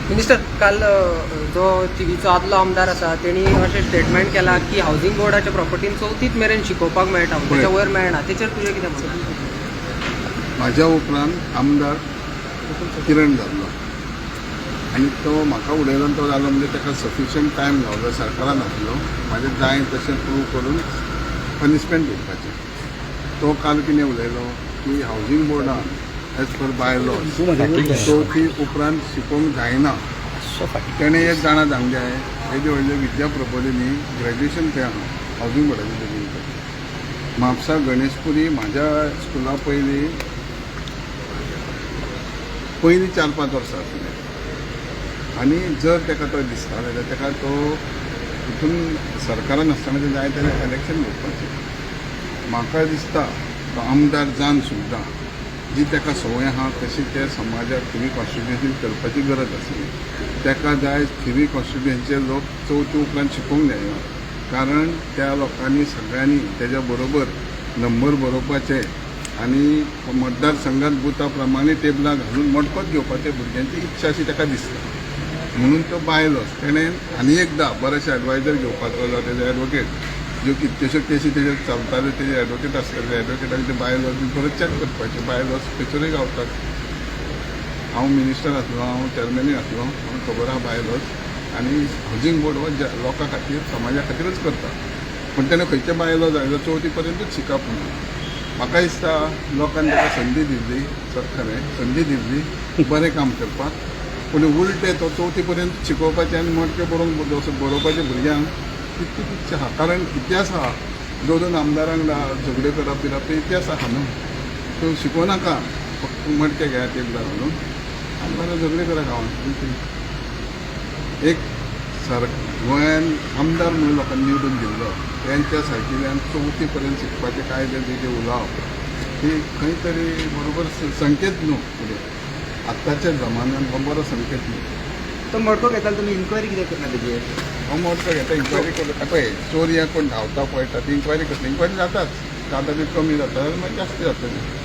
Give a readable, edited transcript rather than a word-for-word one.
Minister काल जो थिवीचो आदलो आमदार आसा तेणी अशें स्टेटमेंट केला की हावजींग बोर्डाच्या प्रॉपर्टीन चवथीत मेरेन शिकोवपाक मेळटा तेच्या वयर मेळना तेचेर तुजें कितें म्हणणें? म्हाज्या उपरांत आमदार किरण जाल्लो आनी तो म्हाका उडयलो तो जालो म्हणजे ताका सफिशियंट टायम गावलो सरकारान आसलो म्हाजें जाय तशें प्रूव करून पनिशमेंट दिवपाचें. तो काल कितें उलयलो की हावजींग बोर्डान एज पर बाय लॉ चवथी उपरांत शिकोवंक जायना. तेणें एक जाणा सांगलें जाय हेजे व्हडले विद्या प्रबोधिनी ग्रॅज्युएशन थंय आहा हावजींग बोर्डाचें बेगीन म्हापसा गणेशपुरी म्हाज्या स्कुला पयलीं 4-5 वर्सां आसलें आनी जर ताका तो दिसता जाल्यार ताका तो हितून सरकारान आसतना ते जाय जाल्यार इलेक्शन घेवपाचें. म्हाका दिसता तो आमदार जावन सुद्दां जी ताका संवय आहा तशी ते समाजाक थिवी कॉन्स्टिट्युएन्सी करपाची गरज आसली. ताका जाय थिवी कॉन्स्टिट्युएन्सीचे लोक चवथी उपरांत शिकोवंक जायना कारण त्या लोकांनी सगळ्यांनी तेज्या बरोबर नंबर बरोवपाचे आनी मतदारसंघात बुथा प्रमाणे टेबलां घालून मडकत घेवपाचे भुरग्यांची इच्छा अशी ताका दिसता. म्हणून तो बायलोच तेणें आनी एकदां बरेशे एडवायजर घेवपाचो जावं तेजे एडवोकेट ज्यो कितल्योश्यो केसी तेजे चलताल्यो तेजे एडवोकेट आसताले एडवोकेटाक ते बायलॉज बी परत चॅक करपाचे बायलॉज खंयसरूय गावतात. हांव मिनिस्टर आसलो हांव चॅरमॅनूय आसलो म्हाका खबर आहा बायलॉज आनी हावजींग बोर्ड हो लोकां खातीर समाजा खातीरच करता. पूण तेणें खंयचे बायलॉज आयलो चवथी पर्यंतूच शिकप म्हणून म्हाका दिसता लोकांनी ताका संदी दिल्ली सरकारान संदी दिल्ली बरें काम करपाक पूण उलटे तो चवथी पर्यंत शिकोवपाचें आनी मडके बरोवपाचे भुरग्यांक कितली इच्छा आहा कारण इतिहास आहा 2 आमदारांक झगड्यो करप बिरप ते इतिहास आहा न्हू. तो शिकोवनाका फक्त मडके घेया टेबलार घालून आनी बरें झगडे करा गांवांत. एक गोंयान आमदार म्हणून लोकांनी निवडून दिल्लो तेंच्या सारकिल्ल्यान चवथी पर्यंत शिकपाचें कायदे तेजे उलोवप ही खंय तरी बरोबर संकेत न्हू फुडें आत्ताच्या जमान्यान हो बरो संकेत न्हू. तो मडको घेतालो तुमी इन्क्वायरी कितें करना तेजेर? हो मोठो घेता इन्क्वायरी करता पळय चोर या कोण धांवता पळयता ती इन्क्वायरी करता इन्क्वायरी जाताच जाता ती कमी जाता मागीर जास्त जातली.